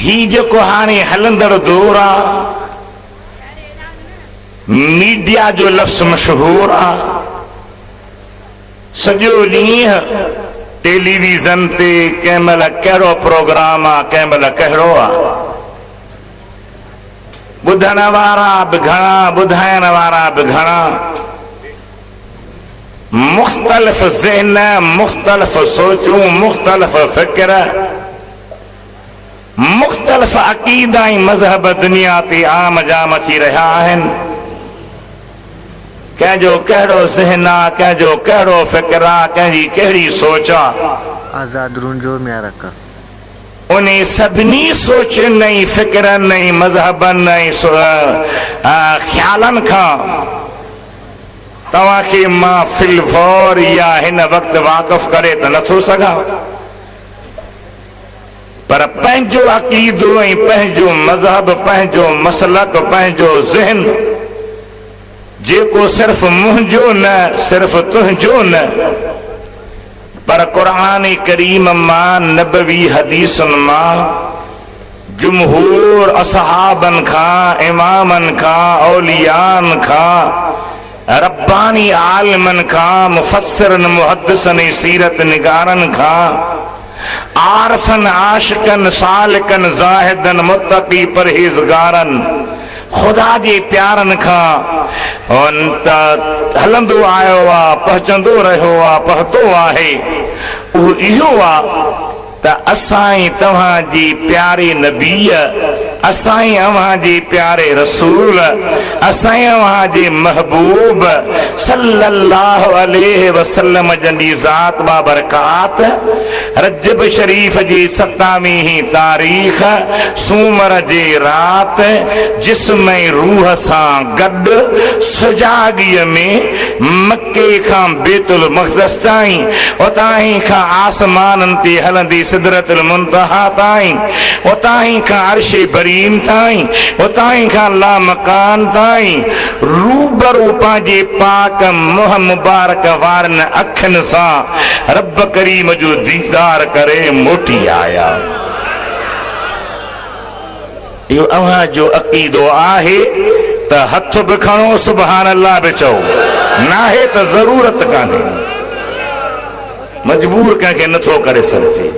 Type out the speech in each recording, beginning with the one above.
ही जेको हाणे हलंदड़ दौर आहे मीडिया जो लफ़्ज़ मशहूर आहे सॼो ॾींहुं टेलीविज़न ते कंहिं महिल कहिड़ो प्रोग्राम आहे कंहिं महिल कहिड़ो आहे ॿुधण वारा बि घणा ॿुधाइण वारा बि घणा मुख़्तलिफ़ ज़हन मुख़्तलिफ़ सोचूं मुख़्तलिफ़ फ़िक्र मुख़्तलिफ़ अक़ीदा ऐं मज़हब दुनिया ते आम जाम थी रहिया आहिनि कंहिंजो कहिड़ो ज़हन आहे कंहिंजो कहिड़ो फ़िक्र आहे कंहिंजी कहिड़ी सोच आहे आज़ाद रुंजो म्यारक उन सभिनी सोचनि ऐं फ़िक्रनि ऐं मज़हबनि ऐं ख़्यालनि खां तव्हांखे मां फिलफौर या हिन वक़्तु वाक़िफ़ करे त नथो सघां पर पंहिंजो अक़ीदो ऐं पंहिंजो मज़हब पंहिंजो मसलक पंहिंजो ज़हन जेको सिर्फ़ मुंहिंजो न सिर्फ़ तुंहिंजो न पर क़ुरान करीम मां नबवी हदीसुनि मां जुमहूर असहाबनि खां इमामनि खां औलियानि खां रब्बानी आलिमनि खां मुफ़स्सिरनि मुहद्दिसनि सीरत निगारनि खां आरफन आशिकन सालिकन ज़ाहिदन मुत्तक़ी परहेज़गारन खुदा जे प्यारनि खां हलंदो आयो आहे पहुचंदो रहियो आहे पहुतो आहे उहो इहो आहे त असां तव्हांजी प्यारे नबीअ असां अव्हांजे प्यारे रसूल असां अव्हांजे महबूब सल्लल्लाहु अलैहि वसल्लम जंदी ज़ात बाबरकात रजब शरीफ जी 27वीं तारीख़ सूमर जे राति जिस्म ऐं रूह सां गॾु सुजाॻीअ में मके खां बैतुल मक़दस ताईं उतां खां आसमाननि ते हलंदी सिदरतुल मुंतहा ताईं उतां खां अर्श बरीम ताईं उतां खां ला मकान ताईं रूबरू पंहिंजे पाक मुंह मुबारक वारनि अखियुनि सां रब करीम जो दीदार करे मोटी आया इहो अव्हां जो अक़ीदो आहे त हथ बि खणो सुभान अल्लाह बि चओ नाहे त ज़रूरत कान्हे मजबूर कंहिंखे नथो करे सघिजे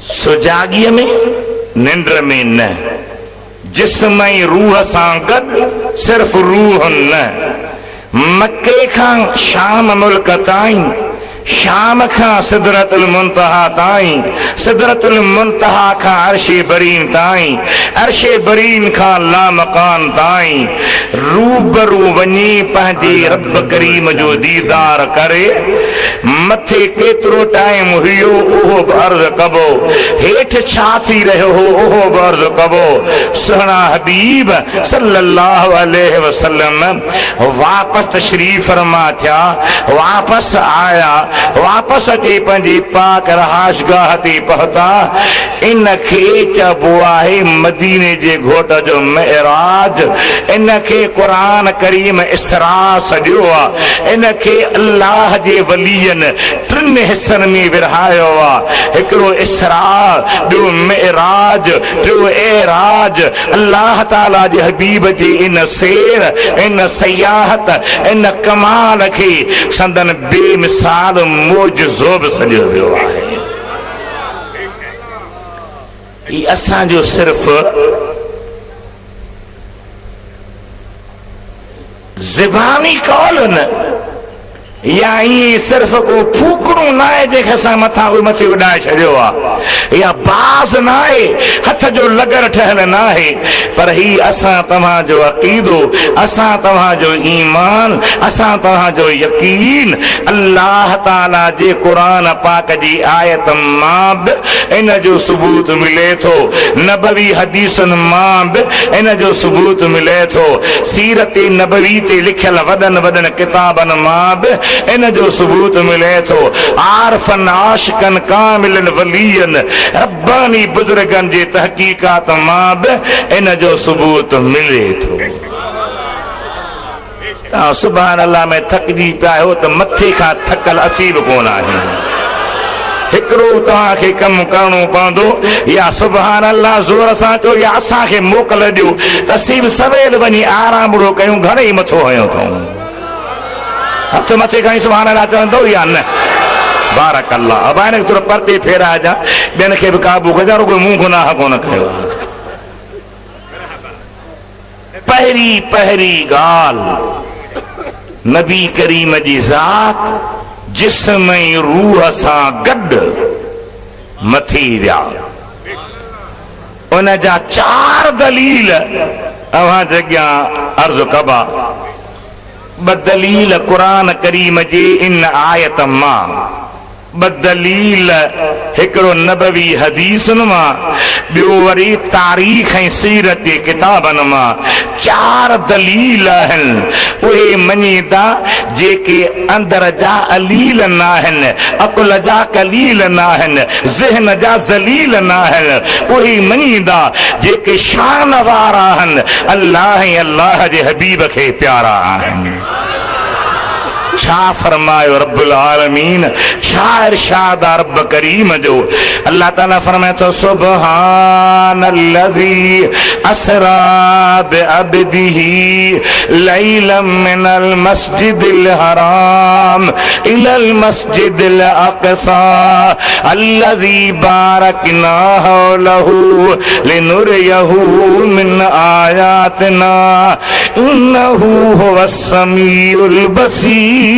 सुजाॻीअ में निंड में न जिस्म ऐं रूह सां गॾु सिर्फ़ रूह न मके खां शाम मुल्क ताईं शाम खां सिदरतुल मुंतहा ताईं सिदरतुल मुंतहा खां अर्श बरीन ताईं अर्श बरीन खां ला मकान ताईं रूबरू वञी पंहिंजे रब करीम जो दीदार करे मथे केतिरो टाइम हुयो उहो बि अर्ज़ु कबो हेठि छा थी रहियो हो उहो बि अर्ज़ु कबो सुहिणा हबीब सल्लल्लाहु अलैहि वसल्लम वापसि तशरीफ़ फरमा थिया वापसि आया वापस अची पंहिंजी पाक रहाशगाह ते पहुता इनखे चइबो आहे मदीने जे घोट जो मेराज इनखे क़ुरान करीम इसरा सॼो आहे इनखे अल्लाह जे वलीअनि टिनि हिसनि में विरहायो आहे हिकिड़ो इसरा ॿियो मेराज टियों एराज अल्लाह ताला जे हबीब जी इन सैर इन सयाहत इन कमाल खे संदन बेमिसाल मोजज़ो बि सॼो वियो आहे ही असांजो सिर्फ़ ज़बानी कौल न या ईअं सिर्फ़ को फूकड़ो न आहे जंहिंखे असां मथे उॾाए छॾियो आहे या बाज़ न आहे हथ जो लगड़ ठहियल न आहे पर ही असां तव्हांजो अक़ीदो असां तव्हांजो ईमान असां तव्हांजो यकीन अल्लाह ताला जे क़ुरान पाक जी आयत मां बि इन जो सबूत मिले थो नबवी हदीसनि मां बि इन जो सबूत मिले थो सीरत नबवी ते लिखियल वॾनि वॾनि किताबनि मां बि इन जो सबूत मिले थो आरफन आशिकन कामिलन वलीयन रब्बानी बुजुर्गन जे तहकीकात मां बि इन जो सबूत मिले थो सुभान अल्लाह में थकजी पिया आहियो त मथे खां थकल असीब कोन आहे हिकिड़ो तव्हांखे कमु करणो पवंदो, या सुभान अल्लाह ज़ोर सां चओ या असांखे मोकल ॾियो त असीं बि सवेल वञी आराम बुरो कयूं, घणेई मथो हयो अथऊं। हथ मथे खणी सुभान अल्लाह चवंदो या न? बारक अल्लाह। अब हिन खे थोरो परते फेराइजां, ॿियनि खे बि क़ाबू कजां, रुॻो मूं गुनाह कोन कयो। पहिरीं ॻाल्हि, नबी करीम जी ज़ात जिस्म ऐं रूह सां गॾु मथी विया। उन जा 4 दलील अवां जॻियां अर्ज़ कबा। 2 दलील क़ुरान करीम जी इन आयत मां, 2 दलील हिकिड़ो नबवी हदीसुनि मां, ॿियो वरी तारीख़ ऐं सीरत जे किताबनि मां। 4 दलील आहिनि उहे मञीदा जेके अंदर जा अलील न आहिनि, अकुल जा कलील न आहिनि, ज़हन जा ज़लील न आहिनि, उहे मञीदा जेके शान वारा आहिनि, अल्लाह ऐं अल्लाह जे हबीब खे प्यारा आहिनि। छा फरमायो रब्बुल आलमीन, छा इरशाद रब करीम जो। अल्लाह ताला फरमाए तो सुब्हानल्लज़ी असरा बिअब्दिही लैलम मिनल मस्जिदिल हराम इलल मस्जिदिल अक़सा अल्लज़ी बारकना हौलहू लिनुरियहू मिन आयातिना इन्नहू हुवस समीउल बसीर।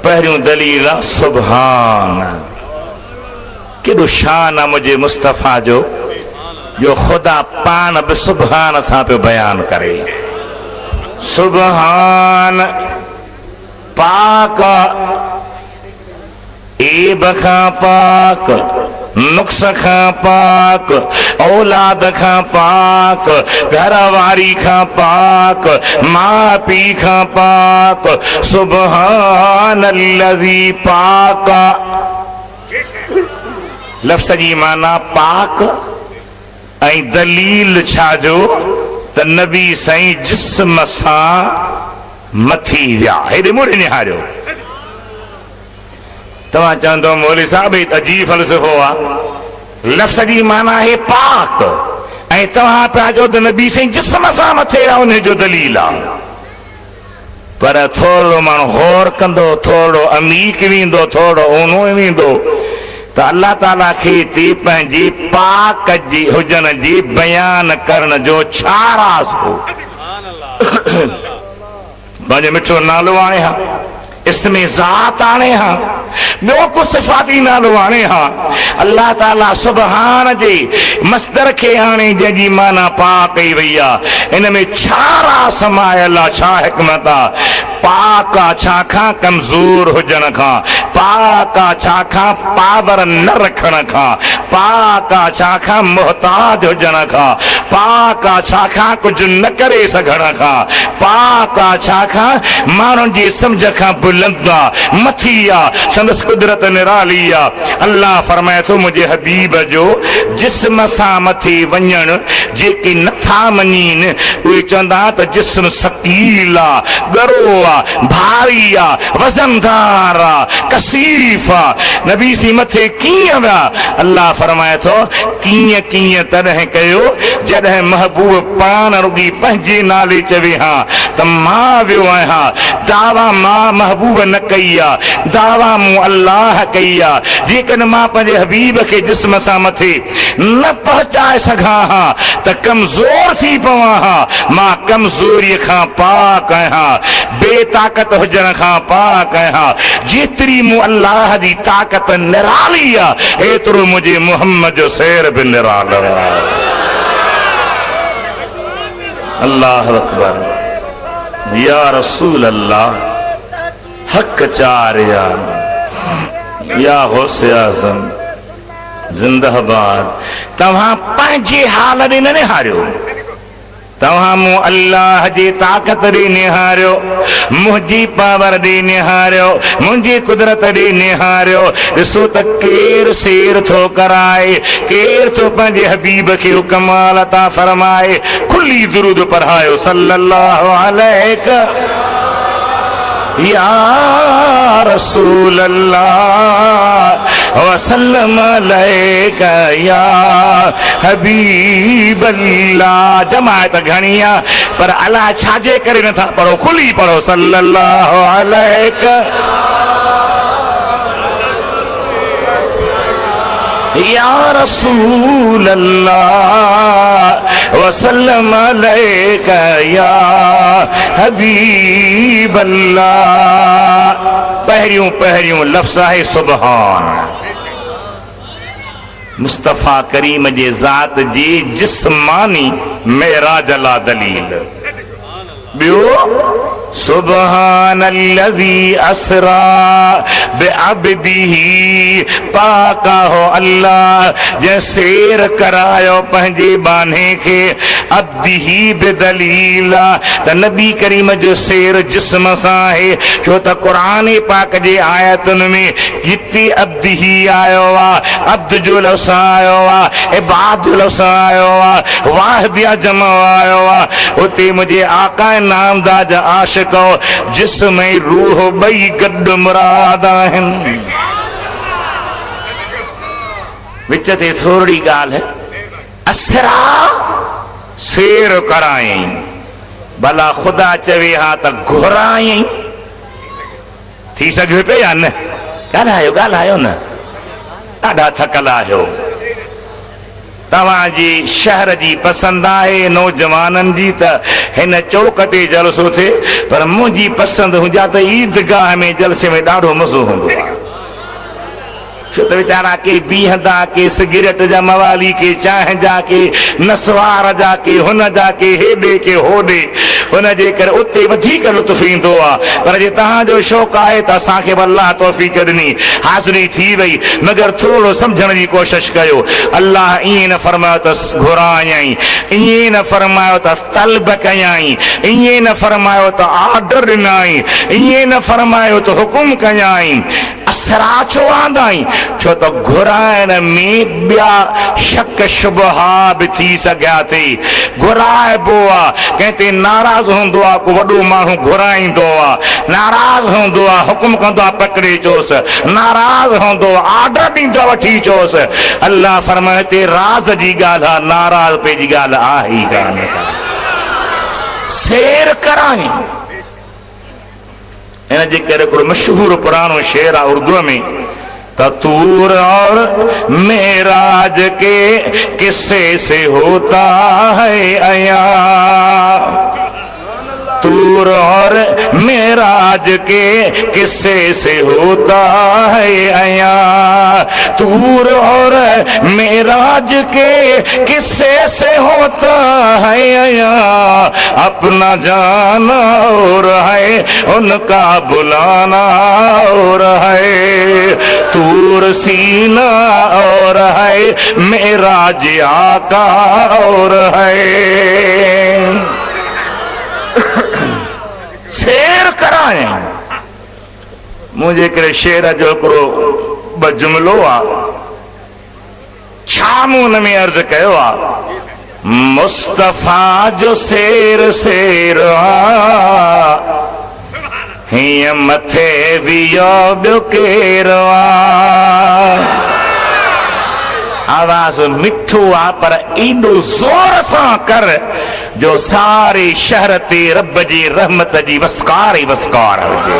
पहिरियों दलील सुभान, केॾो शान आहे मुंहिंजे मुस्तफ़ा जो ख़ुदा पाण बि सुभान सां पियो बयान करे। सुभान पाक, ऐब खां पाक, नुक्स खां पाक, औलाद खां पाक, घर वारी खां पाक, मां पीउ खां पाक। सुब्हानल्लज़ी पाक, लफ़्ज़ जी माना पाक ऐं दलील छा जो त नबी साईं जिस्म सां मथी विया। हेॾे मुड़े निहारियो। तव्हां चवंदो मौलवी साहब अजीब फ़लसफ़ो आहे, लफ़्ज़ जी माना है पाक ऐं तव्हां पिया चओ त नबी साईं जिस्म सां मथे आहे, उन जो दलील आहे। पर थोरो माण्हू गौर कंदो, थोरो अमीक वेंदो, थोरो ओनो वेंदो त अल्लाह ताला खे ते पंहिंजे पाक जी हुजण जी बयान करण जो छा राज़ हो। पंहिंजो मिठो नालो आणे हा, इसमें ज़ात आणे हा, ॿियो को सिफ़ाती नालो आणे हा। अल्लाह ताला सुभान जे मस्दर खे आणे जंहिंजी माना पाक कई वई आहे। इन में छा राज़ समायल आहे, छा हिकमत आहे। पाक आहे छा खां? कमज़ोर हुजण खां। पाक आहे छा खां? पावर न रखण खां। पाक आहे छा खां? मुहताज हुजण खां। पाक आहे छा खां? कुझु न करे सघण खां। पाक आहे छा खां? माण्हुनि जी सम्झ खां बुलंद आहे, मथी आहे, संदसि कुदरत निराली आहे। अल्लाह फरमाए थो मुंहिंजे हबीब जो जिस्म सां मथे वञण जेके नथा मञीनि उहे चवंदा त जिस्म सकील आहे, ॻरो आहे, भारी आहे, वज़नदार आहे, कसीफ़ आहे। नबी सी मथे कीअं विया? अल्लाह फरमाए थो कीअं कीअं तॾहिं कयो जॾहिं महबूब पाण रुॻी पंहिंजे नाले चवे हा त मां वियो आहियां। दावा मां महबूब न कई आहे, दावा मूं अल्लाह कई आहे। जेकॾहिं मां पंहिंजे हबीब खे जिस्म सां मथे न पहुचाए सघां हा त कमज़ोर थी पवां हा। मां कमज़ोरीअ खां पाक आहियां, बेताकत हुजण खां पाक आहियां। जेतिरी मूं अल्लाह जी ताक़त निराली आहे एतिरो मुंहिंजे मुहम्मद जो सैर बि निरालो आहे। अल्लाह अकबर, या रसूल अल्लाह, हक चार या गौसे आज़म जिंदाबाद। तव्हां पंहिंजे हाल ॾे न निहारियो, तव्हां मूं अल्लाह जी ताक़त ॾे निहारियो, मुंहिंजी पावर ॾे निहारियो, मुंहिंजी कुदरत ॾे निहारियो। ॾिसो त केरु शेर थो कराए, केरु थो पंहिंजे हबीब खे कमाल अता फरमाए। खुली दुरूद पढ़ायो सल्लल्लाहु अलैहि। या रसूल अल्लाह वसल्लम अलैका या हबीब अल्लाह। जमायत घणी आहे पर अलाह छाजे करे नथा पढ़ो, खुली पढ़ो सल्लल्लाहु अलैका या रसूल अल्लाह वसल्लम अलैका या हबीब अल्लाह। पहिरियों लफ्ज़ आहे सुबहान, मुस्तफ़ा करीम जे ज़ात जी जिस्मानी मेराज ला दलील। ॿियो सुबहानल्लज़ी अस्रा बिअब्दिही, पाका हो अल्लाह जे सैर करायो पंहिंजे बाने खे अब्दिही बिदलील। त नबी करीम जो सैर जिस्म सां आहे, छो त क़ुरान पाक जे आयतुनि में जिते अब्दिही आयो आहे, अब्द जो लफ़्ज़ आयो आहे, इबाद जो लफ़्ज़ आयो आहे, वाहिदिया जमा आयो आहे, उते मुंहिंजे आका नामदार आशिक़ जिस्म ऐं रूह ॿई गॾु मुराद आहिनि। विच ते थोरी ॻाल्हि, असरा सैर करायई, भला ख़ुदा चवे हा त घुरायई, थी सघे पियो या न? ॻाल्हायो न, ॾाढा थकल आहियो। तव्हांजी शहर जी पसंद आहे नौजवाननि जी त हिन चौक ते जलसो थिए, पर मुंहिंजी पसंद हुजा त ईदगाह में जलसे में ॾाढो मज़ो हूंदो आहे। छो त वीचारा के बीहंदा, के सिगरेट जा मवाली, के चांहि जा, के नसवार जा, के हुन जा, के हेॾे के होॾे, हुन जे करे उते वधीक लुत्फ़ ईंदो आहे। पर जे तव्हांजो शौक़ु आहे त असांखे बि अल्लाह तौफ़ीक़ ॾिनी, हाज़िरी थी वई, मगर थोरो सम्झण जी कोशिशि कयो। अल्लाह ईअं न फरमायो त घुरायई, ईअं न फरमायो त तलब कयई, ईअं न फरमायो त ऑर्डर ॾिनई, ईअं न फरमायो त हुकुम कयई। असरा छो आंदाई? छो त घुराइण में ॿिया शक शुबहा बि थी सघिया थी। घुराइबो आहे, कंहिं ते नाराज़ हूंदो आहे, को वॾो माण्हू घुराईंदो आहे, नाराज़ हूंदो आहे, हुकुम कंदो आहे पकड़े चोसि, नाराज़ हूंदो आहे, ऑर्डर ॾींदो आहे वठी चोसि। अल्लाह फरमाए हिते राज़ जी ॻाल्हि आहे, नाराज़ पे जी ॻाल्हि आहे ई कान। सैर कराई, हिन जे करे हिकिड़ो मशहूरु पुराणो शेर आहे उर्दू में, तूर और मेराज के किस्से से होता है अया, तूर और मेराज के किस्से से होता है अया, तूर और मेराज के किस्से से होता है अया, अपना जाना और है उनका बुलाना और है, तूर सीना और है मेराज आका और है। शेर कराए मुझे करे शेर जो हिकिड़ो ॿ जुमिलो आहे, छा मूं हुन में अर्ज़ कयो आहे, मुस्तफ़ा जो शेर शेर आहे, हीअं मथे वियो ॿियो केरु आहे। आवाज़ मिठो आहे पर एॾो ज़ोर सां कर जो सारे शहर ते रब जी रहमत जी वस्कार ई वस्कार हुजे।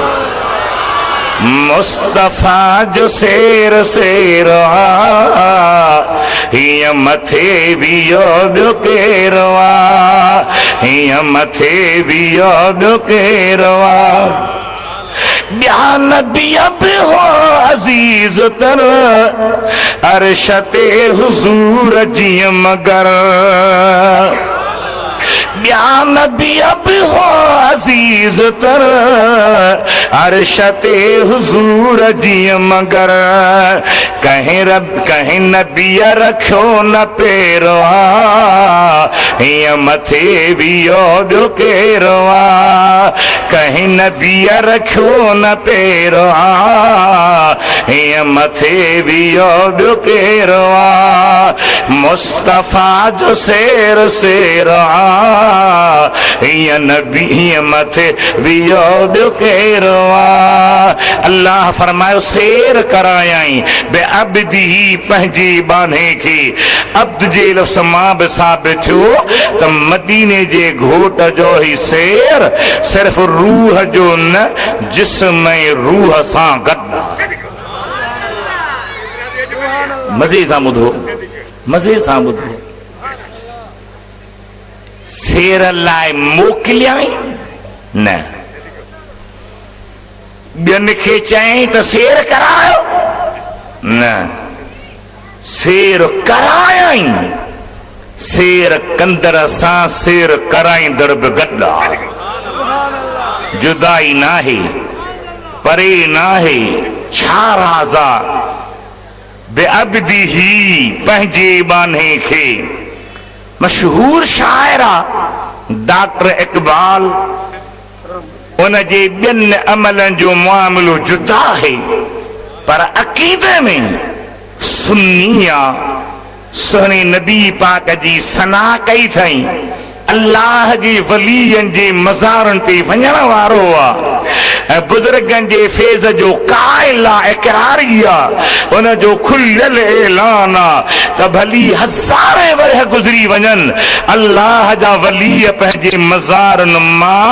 मुस्तफ़ा जो शेर शेर हीअं मथे वियो ॿियो केरु आहे, हीअं मथे वियो ॿियो केरु आहे। ॿिया नबी बि हो अज़ीज़ तर अर्श ते हुज़ूर जीअं मगर, ॿिया नबी बि हो अज़ीज़ तर अर्श ते हुज़ूर जीअं मगर, कंहिं नबीअ रखियो न पेरो हीअं मथे वियो ॿियो केरु आहे कंहिं नबीअ रखियो न पेरो आहे हीअं मथे वियो ॿियो केरु आहे मुस्तफ़ा जो शेर शेर आहे हीअं नबी हीअं मथे वियो ॿियो केरु आहे अल्लाह फरमायो शेर करायई बे अब्दी पंहिंजी बाने खे अब्द जे लफ़्ज़ मां बि साबित थियो त मदीने जे घोट जो ही शेर सिर्फ़ रूह जो न जिस्म ऐं रूह सां गॾु मज़े सां ॿुधो मज़े सां ॿुधो शेर लाइ मोकिलियई न ॿियनि खे चई त शेर करायो न शेर करायई शेर कंदड़ सां शेर कराईंदड़ बि गॾु आहे जुदाई नाहे परे नाहे छा राज़ आहे बेअब्दी ही पंहिंजे बाने खे मशहूर शाइर आहे डॉक्टर इकबाल उन जे ॿियनि अमलनि जो मामिलो जुदा आहे पर अक़ीदे में सुन्नी आहे सुहिणे नबी पाक जी सना कई अथई अल्लाह जे वलीयनि जे मज़ारनि ते वञण वारो आहे ऐं बुज़ुर्गनि जे फैज़ जो क़ाइल आहे इक़रारी आहे उन जो खुलियल ऐलान आहे त भली हज़ारे वरह गुज़री वञनि अल्लाह जा वली पंहिंजे मज़ारनि मां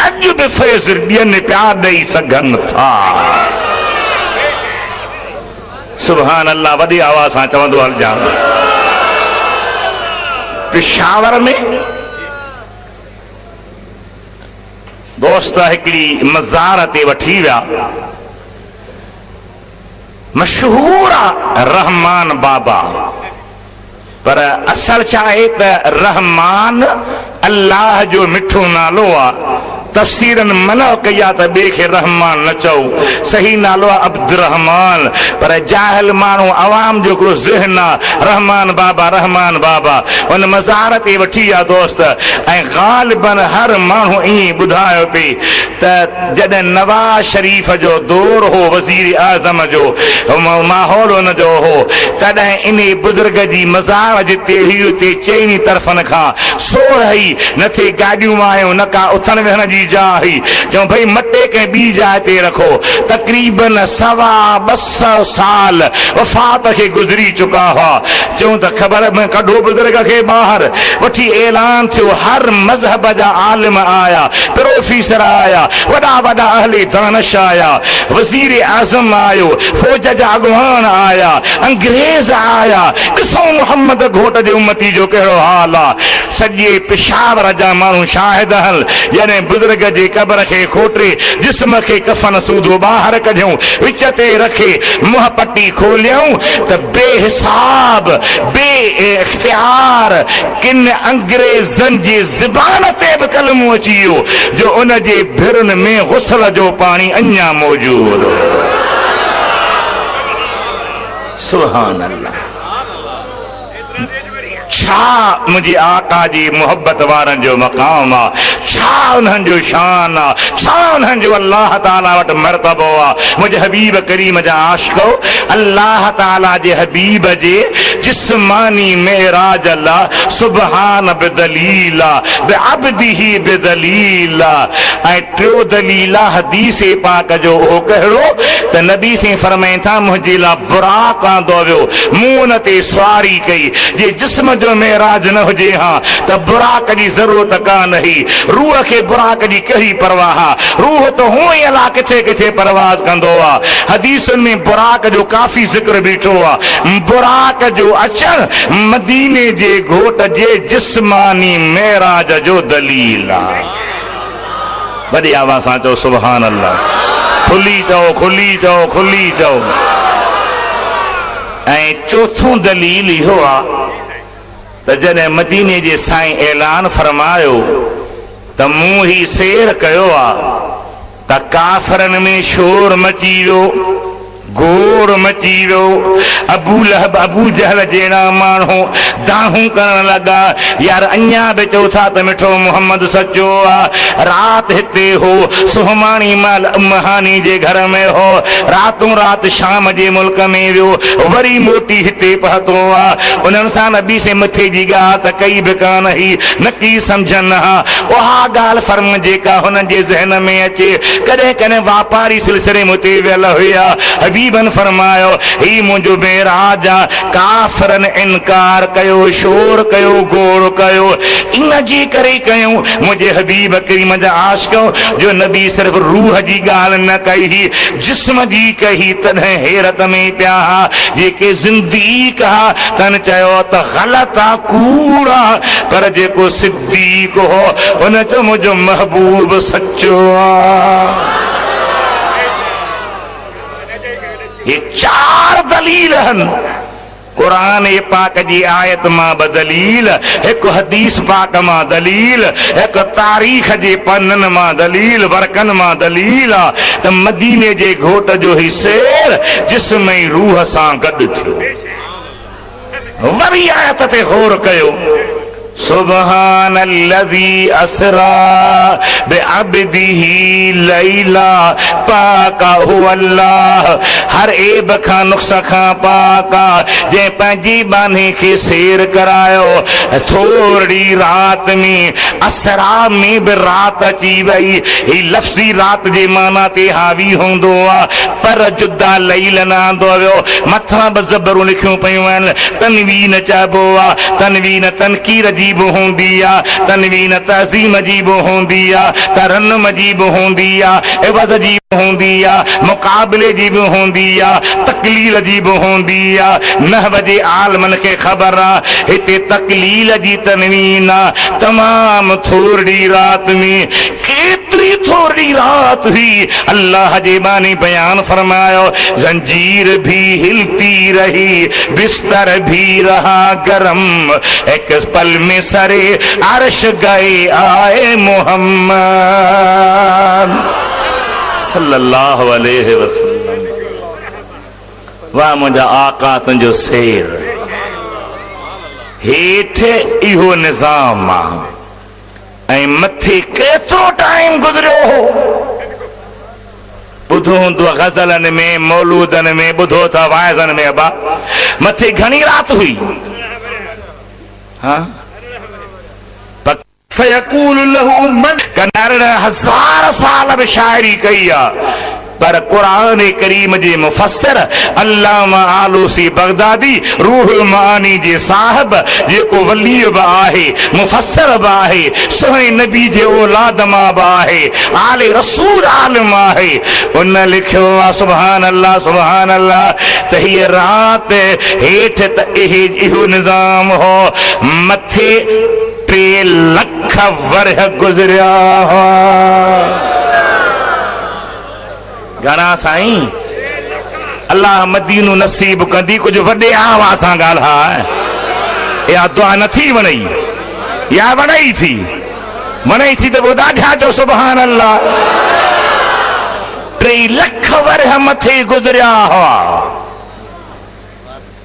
अॼु बि फैज़ ॾियनि पिया ॾेई सघनि था सुभान अल्लाह वॾी आवाज़ सां चवंदो हलजां पेशावर में दोस्त हिकिड़ी मज़ार ते वठी विया मशहूर आहे रहमान बाबा पर असल छा आहे त रहमान अल्लाह जो मिठो नालो आहे तफ़सीरनि मना कई आहे त ॿिए खे रहमान न चओ सही नालो आहे अब्दुर्रहमान पर जाहिल माण्हू अवाम जो हिकिड़ो ज़हन आहे रहमान बाबा उन मज़ार ते वठी विया दोस्त ऐं ग़ालिबन हर माण्हू ईअं ॿुधायो पिए त जॾहिं नवाज़ शरीफ़ जो दौर हो वज़ीर आज़म जो माहौल हुन जो हो तॾहिं इन बुज़ुर्ग जी मज़ार जिते हुई उते चइनी तरफ़नि खां सोरही न थे गाॾियूं आहियूं न का उथण वेहण जी जाइ चऊं भई मटे कंहिं ॿी जाइ ते रखो तक़रीबन 250 साल वफ़ात खे गुज़री चुका हुआ चऊं त ख़बर में कढो बुज़ुर्ग खे ॿाहिरि वठी ऐलान थियो हर मज़हब जा आलिम आया प्रोफेसर आया वॾा वॾा अहले दानिश आया वज़ीर आज़म आयो फौज जा अॻुवान आया अंग्रेज़ आया ॾिसो मोहम्मद घोट जे उम्मती जो कहिड़ो हाल आहे सॼे पेशावर जा माण्हू शाहिद हल यानी बुज़ुर्ग जे क़बर खे खोटे जिस्म खे कफन सूदो ॿाहिरि कढियूं विच ते रखे मुंहुं पटी खोलियऊं त बेहिसाब बे इख्तियार किन अंग्रेज़नि जी ज़बान ते बि कलमो अची वियो जो उन जे भिरुनि में गुस्ल जो पाणी अञा मौजूद सुभान अल्लाह छा मुंहिंजे आका जी मोहब्बत वारनि जो मक़ाम आहे छा उन्हनि जो शान आहे छा उन्हनि जो अल्लाह ताला वटि मर्तबो आहे मुंहिंजे हबीब करीम जा आशिको अल्लाह ताला जे हबीब जे जिस्मानी मेराज अल्लाह सुबहान बिदलील बिअब्दिही बिदलील ऐं टियों दलील हदीस पाक जो हो कहिड़ो त नबी से फरमाइनि था मुंहिंजे लाइ बुराक आंदो वियो मूं उन ते सवारी कई जे जिस्म जो मेराज न हुजे हां त बुराक जी ज़रूरत कान ही रूह खे बुराक जी कहिड़ी परवाह रूह तो हूं ई अला किथे किथे परवाज़ कंदो आहे हदीसुनि में बुराक जो काफ़ी ज़िक्र बीठो आहे बुराक जो अचण मदीने जे घोट जे जिस्मानी मेराज जो दलील आहे वॾी आवाज़ सां चओ सुभान अल्लाह खुली चओ ऐं चौथों दलील इहो आहे त जॾहिं मदीने जे साईं ऐलान फरमायो त मूं ही शेर कयो आहे त काफ़रनि में शोर मची वियो घोर मची वियो अबू लहब अबू जहल जहिड़ा माण्हू दाहूं करण लॻा यार अञा बि चओ था त मिठो मुहम्मद सचो आहे राति हिते हो सुहमाणी महानी जे घर में हो रातों राति शाम जे मुल्क में वियो वरी मोटी हिते पहुतो आहे उन्हनि सां नबी से मथे जी ॻाल्हि त कई बि कान ही न की सम्झनि हा उहा ॻाल्हि फर्म जेका हुननि जे ज़हन में अचे कॾहिं कॾहिं वापारी सिलसिले में उते वियल हुया हबीबन फरमायो ही मुंहिंजो मेराज आहे काफ़रनि इनकार कयो शोर कयो गोड़ कयो इन जे करे कयूं मुंहिंजे हबीब करीम जा आशिक़ो जो नबी सिर्फ़ रूह जी ॻाल्हि न कई जिस्म जी कही तॾहिं हैरत में पिया जेके ज़िंदगीक हा तन चयो त ग़लति आहे कूड़ आहे पर जेको सिद्दीक़ हो उन चयो मुंहिंजो महबूब सचो आहे ये चार दलील हन कुरान पाक जी आयत मां बदलील एक हदीस पाक मां दलील एक तारीख जे पन्नन मां दलील वर्कन मां दलील त मदीने जे घोट जो ही शेर जिस्म ऐं रूह सां गॾु थियो वरी आयत ते गौर कयो सुब्हानल्लज़ी असरा बिअब्दिही लैला पाक हु अल्लाह हर ऐब खां नुक्स खां पाक जे पंहिंजी बाने खे सैर करायो थोरी रात में असरा में भी रात अची वई ही लफ्ज़ी रात जे माना ते हावी हूंदो आहे पर जुदा लैल न आंदो वियो मथां बि ज़बरूं लिखियूं पियूं आहिनि तनवीन चइबो आहे तनवीन तनकीर जी भी होंदी आहे तनवीन तज़ीम जी भी होंदी आहे तरन्नुम जी भी होंदी आहे इवज़ जी भी होंदी आहे मुक़ाबले जी भी होंदी आहे तकलील जी भी होंदी आहे नहव जे आलमन खे ख़बर आहे हिते तकलील जी तनवीन आहे तमाम थोरी रात में केतरी थोरी रात हुई अल्लाह जे बानी बयान फरमायो जंजीर भी हिलती रही बिस्तर भी रहा गरम एक पल में सरे अर्श गए आए मोहम्मद सल्लल्लाहु अलैहि वसल्लम वाह मुंहिंजा आका तुंहिंजो शेर हेठि इहो निज़ाम आहे ऐं मथे केतिरो टाइम गुज़रियो हो ॿुधो हूंदो गज़लनि में मौलूदनि में ॿुधो था वाइज़नि में अबा मथे घणी राति हुई हाँ हजार साल में शायरी कई पर कुरान करीम जे मुफस्सिर अल्लामा आलूसी बगदादी रूहुल मानी जे साहब जेको वली बि आहे मुफस्सिर बि आहे सोहे नबी जे औलाद मां बि आहे आले रसूल आलिम आहे उन लिखियो आहे सुभान अल्लाह त हीअ राति हेठि त इहो निज़ाम हो मथे 3 लख वर्ह गुज़रिया हुआ घणा साईं अल्लाह मदीनो नसीब कंदी कुछ वॾे आवाज़ सां ॻाल्हाए या दुआ नथी वणई या वणई थी त ॿुधा छा चओ सुभान अल्लाह 3 लख वर्ह मथे गुज़रिया हुआ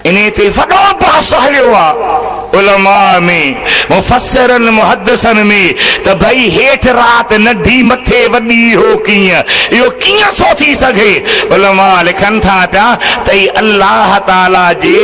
इन ते वॾो बहस हलियो आहे उलमा में मुफस्सिरन मुहद्दिसन में त भई हेठि राति नंढी मथे वॾी हो कीअं इहो कीअं थो थी सघे उलमा लिखनि था पिया त ही अल्लाह ताला जे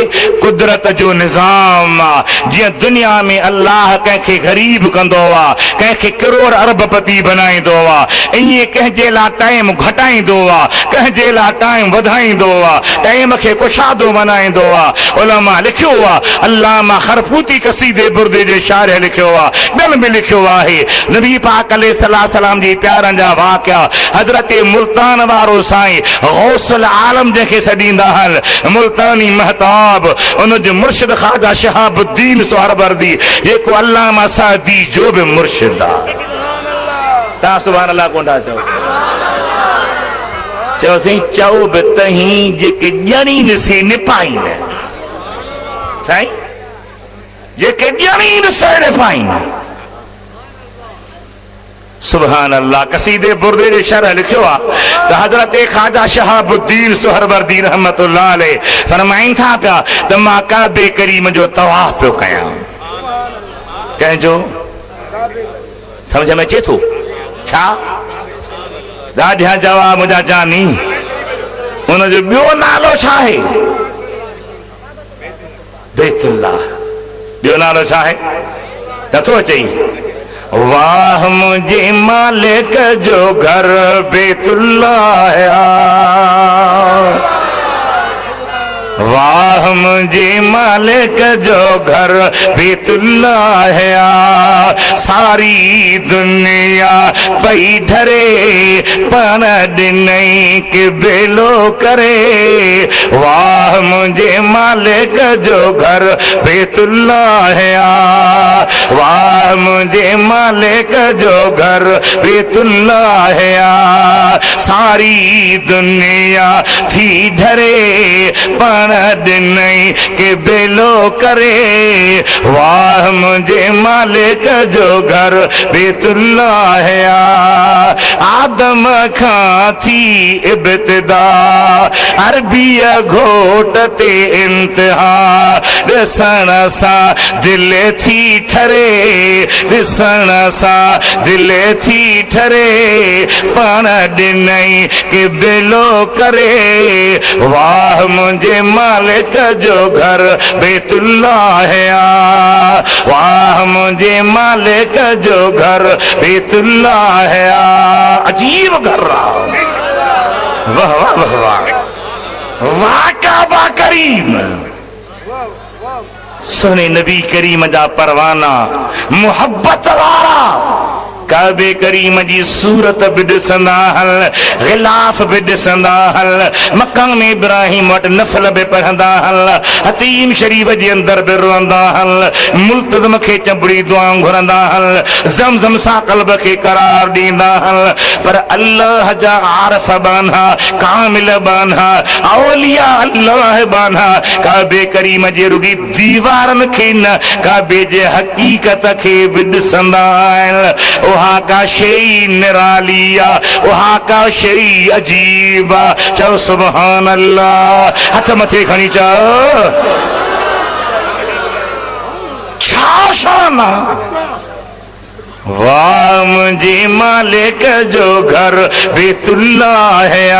कुदरत जो निज़ाम आहे जीअं दुनिया में अल्लाह कंहिंखे ग़रीब कंदो आहे कंहिंखे करोड़ अरबपति बनाईंदो आहे ईअं कंहिंजे लाइ टाइम घटाईंदो आहे कंहिंजे लाइ टाइम वधाईंदो आहे टाइम खे कुशादो बनाईंदो आहे उलमा लिखियो आहे अल्लामा खरफूती कसीदे बुर्दे जे शायर लिखियो आहे ॿियनि में लिखियो आहे नबी पाक अलैहिस्सलाम जी प्यारनि जा वाक़िया हज़रत मुल्तान वारो साईं गौसल आलम जंहिंखे सॾींदा आहिनि मुल्तानी महताब उन जो मुर्शिद ख़्वाजा शहाबुद्दीन सोहरवर्दी जेको अल्लामा सादी जो बि मुर्शिद आहे तव्हां सुभान अल्लाह कोन था चओ साईं चओ बि तहीं जेके ॼणी ॾिसी निपाईनि साईं जेके ॼणी ॾिसे निपाईनि सुभान अल्लाह। कसीदे बुर्दे जे शरह लिखियो आ त हजरत ख्वाजा शहाबुद्दीन सुहरवर्दी रहमतुल्लाह अलैह फरमाइन था पिया त मां काबे करीम जो तवाफ पियो कयां। कंहिंजो समझ में अचे थो छा? ॾाढा जवाब मुंहिंजा जानी। उनजो ॿियो नालो छा आहे? बैतुल्लाह। ॿियो नालो छा आहे? नथो अचई? वाह मुझे मालिक जो घर बैतुल्लाह है। वाह मुझे मालिक जो घर बैतुल्लाह है। सारी दुनिया पई ढरे पर नहीं के बेलो करे। वाह मुझे मालिक जो घर बैतुल्लाह है। वाह मुझे मालिक जो घर बैतुल्लाह है। सारी दुनिया थी ढरे पर नहीं के बेलो करे। वाह मुझे मालिक जो घर बैतुल्लाह है। आदम खां थी इब्तिदा अरबीअ घोट ते इंतहा। ॾिसण सां दिल थी ठरे, ॾिसण सां दिल थी ठरे पाण ॾिनई के बेलो करे। वाह मुझे मालिक जो घर बैतुल्लाह है। वाह मुझे मालिक जो घर बैतुल्लाह है। अजीब घर रहा। वाह वाह वाह वाह वाह काबा करीम। सुने नबी करीम जा परवाना मोहब्बत वारा काबे करीम जी सूरत भी ॾिसंदा हल, गिलाफ भी ॾिसंदा हल, मकाम इब्राहिम वटि नफ़ल भी पढ़ंदा हल, हतीम शरीफ जे अंदर भी रोअंदा हल, मुल्तज़म खे चंबड़ी दुआऊं घुरंदा हल, ज़मज़म सां क़ल्ब खे करार ॾींदा हल। पर अल्लाह जा आरफ़ बान्हा, कामिल बान्हा, औलिया अल्लाह बान्हा काबे करीम जे रुगी दीवारनि खे न काबे जे हक़ीक़त खे भी ॾिसंदा आहिनि। वहाँ का शई निरालिया, वहाँ का शई अजीबा। चओ सुभान अल्लाह। हथ मथे खणी चओ छा शान। वाह मुझे मालिक जो घर बैतुल्लाह है।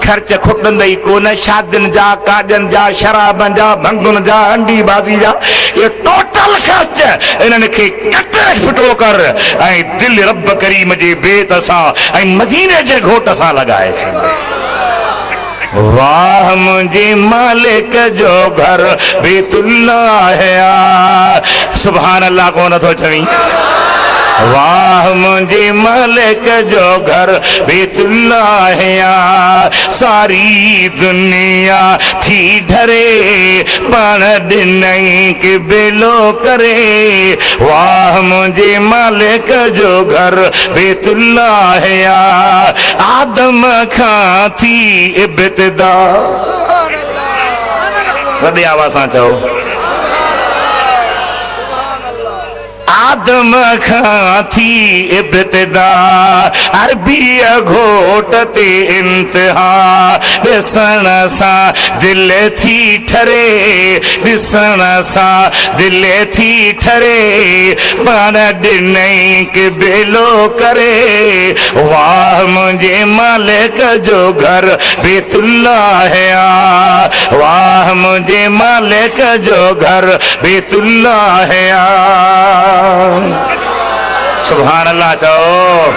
खर्च खुटंदई कोन शादियुनि जा, काजनि जा, शराबनि जा, भंगुनि जा, अंडी बाज़ी जा, ये टोटल खर्च इन्हनि खे कटे फिटो कर ऐं दिल रब करीम जे बेत सां ऐं मदीने जे घोट सां लॻाए छॾ। वाह मुझे मालिक जो घर बैतुल्लाह है। सुभान अल्लाह को नथो चवी? वाह मुझे मालिक जो घर बैतुल्लाह है। सारी दुनिया थी ढरे पण ॾिनई के बेलो करे। वाह मुझे मालिक जो घर बैतुल्लाह है। आदम खां थी इब्तिदा। वॾी आवाज़ सां चओ आदम खां थी इब्तिदा अरबीअ घोट ते इंतहा। ॾिसण सां दिल थी ठरे, ॾिसण सां दिल थी ठरे पाण ॾिनई के बेलो करे। वाह मुझे मालिक जो घर बैतुल्लाह है। वाह मुझे मालिक जो घर बैतुल्लाह है। सुभान अल्लाह चओ।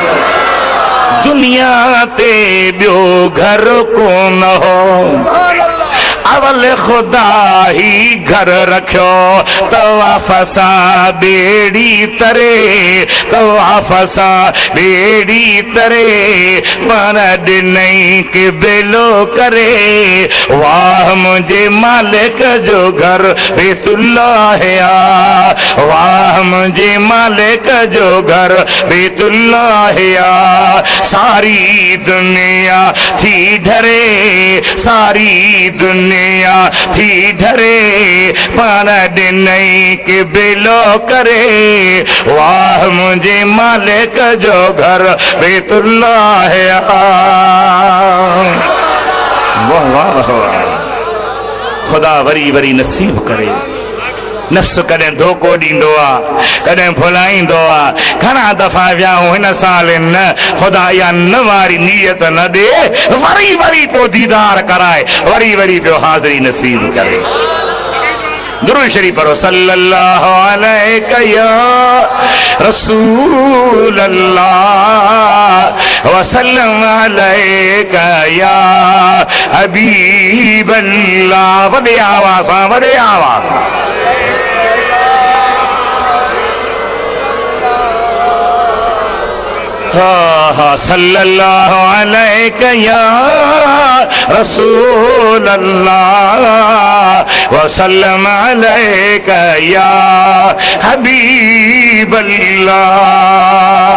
दुनिया ते ॿियो घर कोन हो, अवल खुदा ही घर रखियो। तवाफ़ सां बेड़ी तरे, तवाफ़ सां बेड़ी तरे पर ॾिनई के बेलो करे। वाह मुझे मालिक जो घर बैतुल्लाह है। वाह मुझे मालिक जो घर बैतुल्लाह है। सारी दुनिया थी ढरे, सारी दुनिया दुनिया थी ढरे पान ॾिनई के बेलो करे वाह मुंहिंजे मालिक जो घर बैतुल्लाह है। वाह वाह वाह खुदा वरी वरी नसीब करे। नफ्स कॾहिं धोखो ॾींदो आहे, कॾहिं भुलाईंदो आहे। घणा दफ़ा वियाऊं हिन साल न ख़ुदा इहा न वारी नीयत न ॾे, वरी वरी पोइ दीदार कराए, वरी वरी पियो हाज़िरी नसीब करे। दुरूद शरीफ पढ़ो सल्लल्लाहु अलैहि या रसूल अल्लाह वसल्लम अलैका या हबीब अल्लाह। वॾे आवाज़ सां, वॾे आवाज़ सां। सल्लल्लाहु अलैका या रसूल अल्लाह वसल्लम अलैका या हबीब अल्लाह।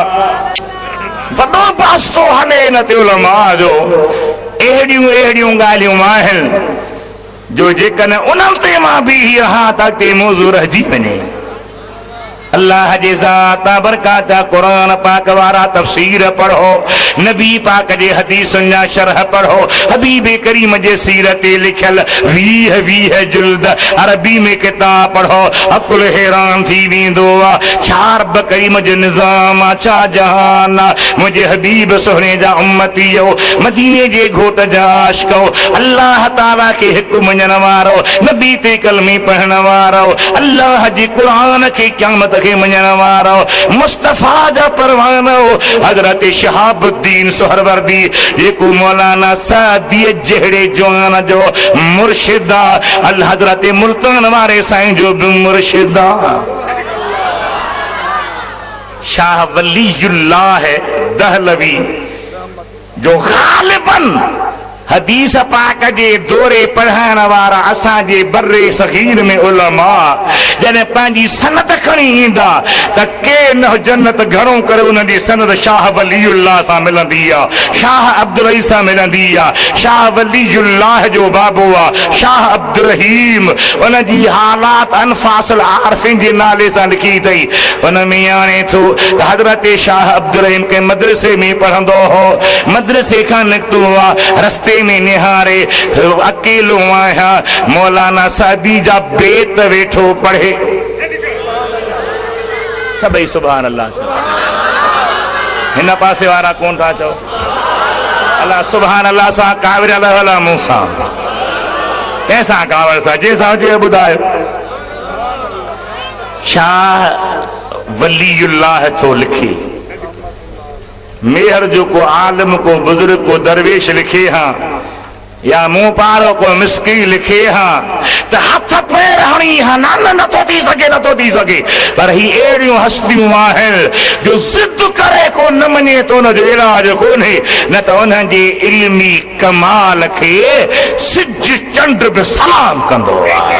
वॾो पास्तो हले न ते उलमा जो। अहिड़ियूं अहिड़ियूं ॻाल्हियूं आहिनि जो जेकॾहिं उन्हनि ते मां बीही रहां त अॻिते मौज़ू रहिजी वञे। अल्लाह जे ज़ात बरकात कुरान पाक वारा तफसीर पढ़ो, नबी पाक जे हदीसनि जा शरह पढ़ो, हबीब करीम जे सीरत ते लिखियल 20 जुल्द अरबी में किताब पढ़ो, अकुल हैरान थी वेंदो आहे। छा रब करीम जो निज़ाम आहे, छा जहान आहे। मुंहिंजे हबीब सुहिणे जा उम्मतीओ, मदीने जे घोट जा आशिको, अल्लाह ताला खे हिकु मञण वारो, नबी ते कलमे पढ़ण वारो, अल्लाह जे क़ुरान खे क़यामत खे मञण वारो, मुस्तफ़ा जा परवानो हज़रत शहाबुद्दीन सुहरवर्दी जेको मौलाना सादी जहिड़े जवान जो मुर्शिद आहे, अल हज़रत मुल्तान वारे साईं जो बि मुर्शिद आहे। शाह वलीउल्लाह दहलवी जो गालिबन हदीस पाक जे दौरे पढ़ाइण वारा असांजे बर्रे सगीर में उलमा जॾहिं पंहिंजी सनद खणी ईंदा त के न जन्नत घणो करे उन्हनि जी सनद शाह वलीउल्लाह सां मिलंदी आहे, शाह अब्दुल रहीम सां मिलंदी आहे। शाह वलीउल्लाह जो बाबू आहे शाह अब्दुल रहीम, उन जी हालात अनफासिल आरफिन जे नाले सां लिखी अथई। उन में आणे थो त हज़रत शाह अब्दुल रहीम के मदरसे में पढ़ंदो हो, मदरसे खां निकितो आहे, रस्ते में निहारे अकेलो आहियां, मौलाना सादी जा बेत वेठो पढ़े। सभई सुभान अल्लाह चओ। हिन पासे वारा कोन था चओ अल्लाह सुभान अल्लाह सां काविर अल्लाह मूंसां कंहिंसां काविर था जंहिंसां हुजे ॿुधायो। शाह वलीउल्लाह थो लिखे, मेहर जो को आलम को बुजुर्ग को दरवेश लिखे हाँ, या मुंह पारो को मिस्की लिखे हाँ, तो हथ पैर हणी हाँ न नथो थी सके, नथो थी सके। पर ही अहिड़ियूं हस्तियूं आहिनि जो ज़िद करे को न मञे तो उन जो इलाज कोन्हे, न त उन्हनि जे इल्मी कमाल खे सिज चंड बि सलाम कंदो आहे।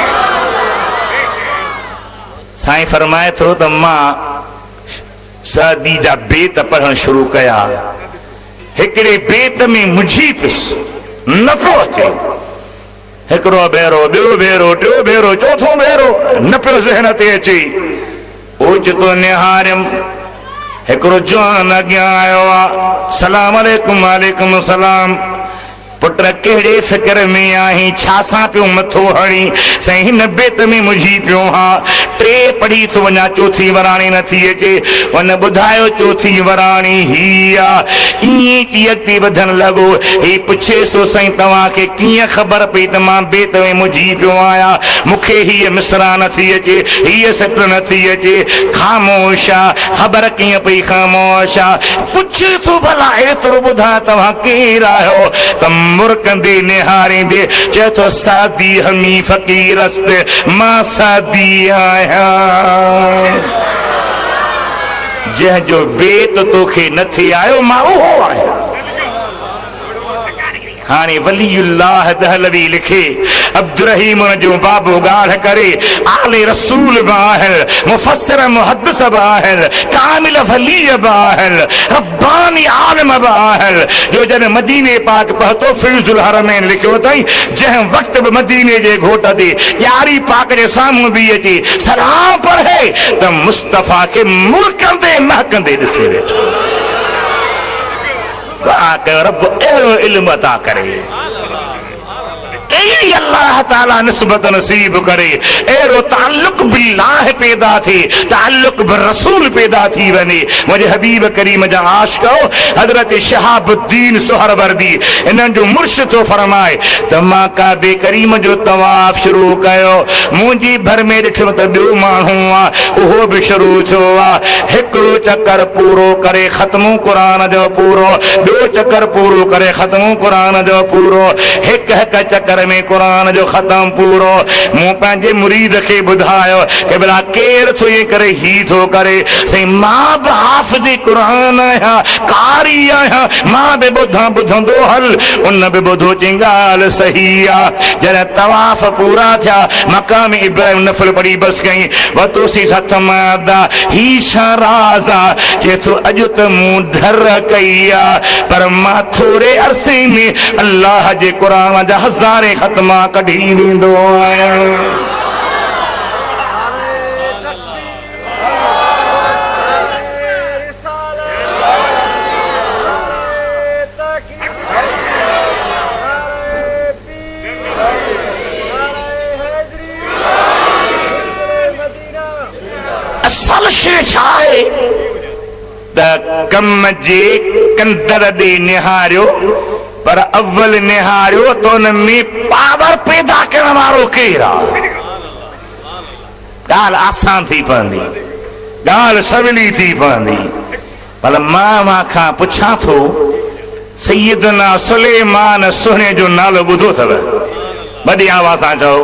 साईं फरमाए थो त मां सादी जा बेत पढ़ण शुरू कया, हिकिड़े बेत में मुझी पिस न पियो अचे, हिकिड़ो भेरो, ॿियो भेरो, टियों भेरो, चौथों भेरो न पियो ज़हन ते अचे। ओचितो निहारियमि, हिकिड़ो जवान अॻियां आयो आहे, सलाम अलैकुम। वालेकुम सलाम। पुट कहिड़े फिक्र में आहीं, छा सां पियो मथो हणी? साईं हिन बेत में मुझी पियो हाँ, टे पढ़ी थो वञा, चौथी वराणी नथी अचे। उन ॿुधायो चौथी वराणी ही आहे। ईअं की अॻिते वधण लॻो, ही पुछे सो साईं तव्हांखे कीअं ख़बर पई त मां बेत में मुझी पियो आहियां, मूंखे हीअ मिसरा नथी अचे, हीअ सिट नथी अचे। ख़ामोश आहे, ख़बर कीअं पई ख़ामोश आहे? पुछे सो भला एतिरो ॿुधाए तव्हां केरु आहियो? त मुरकंदे निहारींदे चए थो सादी हमी फ़क़ीर अस्ते, मां सादी आहियां। जंहिंजो बेत तोखे नथी आयो मां उहो आहियां। हाणे वलीउल्लाह दहलवी लिखे अब्दुर्रहीम जो बाबू ॻाल्हि करे आले रसूल बि आहिनि मुफ़स्सिर मुहद्दिस बि आहिनि कामिल वली बि आहिनि रब्बानी आलिम बि आहिनि जो जॾहिं मदीने पाक पहुतो फिज़ुल हरमैन लिखियो अथई जंहिं वक़्तु बि मदीने जे घोट ते यारी पाक जे साम्हूं बीह अची सलाम पढ़े त मुस्तफ़ा खे मुल्कनि ते महकंदे ॾिसे वेठो दुआ कयो रब अहिड़ो इल्मु अता करे अल्लाह ताला निस्बत नसीब करे अहिड़ो ताल्लुक बिल्लाह पैदा थिए ताल्लुक रसूल पैदा थी वञे मुंहिंजे हबीब करीम जा आशिक़ो हज़रत शहाबुद्दीन सुहरवर्दी इन्हनि जो मुर्शिद थो फरमाए त मां काबे करीम जो तवाफ़ शुरू कयो मुंहिंजी भर में ॾिठो त ॿियो माण्हू आहे उहो बि शुरू थियो आहे हिकिड़ो चकर पूरो करे ख़त्मु क़ुरान जो पूरो ॿियो चकर पूरो करे ख़त्मु क़ुरान जो पूरो हिकु चकर में क़ुरान जो ख़त्म पूरो मूं पंहिंजे मुरीद खे ॿुधायो कि भला केरु थो ईअं करे ही थो करे साईं मां बि हाफ़िज़ क़ुरान आहियां कारी आहियां मां बि ॿुधंदो हल उन बि ॿुधो चई ॻाल्हि सही आहे जॾहिं तवाफ़ पूरा थिया मक़ाम इब्राहिम नफ़ल पढ़ी बसि कई वरितोसीं हथ मां ही छा राज़ आहे चए थो अॼु त मूं ढर कई आहे पर मां थोरे अरसे में अल्लाह जे क़ुरान जा हज़ारे ख़त्मा कढी वेंदो आहियां असल शइ छा आहे त कम जे कंदर ॾे निहारियो पर अव्वल निहारियो तो उन में पावर पैदा करण वारो केरु आहे ॻाल्हि आसान थी पवंदी ॻाल्हि सवली थी पवंदी पर मां खां पुछां थो सैयदना सुलेमान सुहिणे जो नालो ॿुधो अथव वॾी आवाज़ सां चओ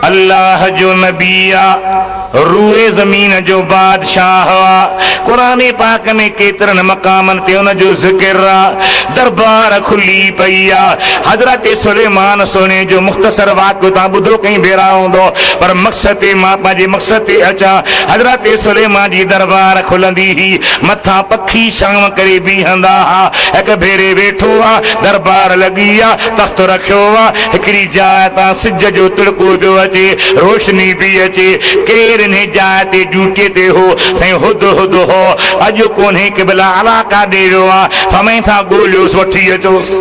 अल्लाह जो नबी आहे रूए ज़मीन जो बादशाह क़ुरान पाक में केतिरनि मक़ामनि ते उन जो ज़िक्र आहे दरबार खुली पई आहे हज़रत सुलेमान सोने जो मुख़्तसर वाक़ियो तव्हां ॿुधो कई भेरा हूंदो पर मक़सद ते मां पंहिंजे मक़सद ते अचां हज़रत सुलेमान जी दरबार खुलंदी हुई मथां पखी शाम करे बीहंदा हुआ हिकु भेरे वेठो आहे दरबार लॻी आहे तख़्त रखियो आहे हिकिड़ी जाइ तां सिज जो तिड़को पियो अचे रोशनी पई अचे केरु इन जाइ ते ड्यूटीअ ते हो साईं हुद हो अॼु कोन्हे कि भला अलाका ॾे वियो आहे समय सां ॻोल्हियोसि वठी अचोसि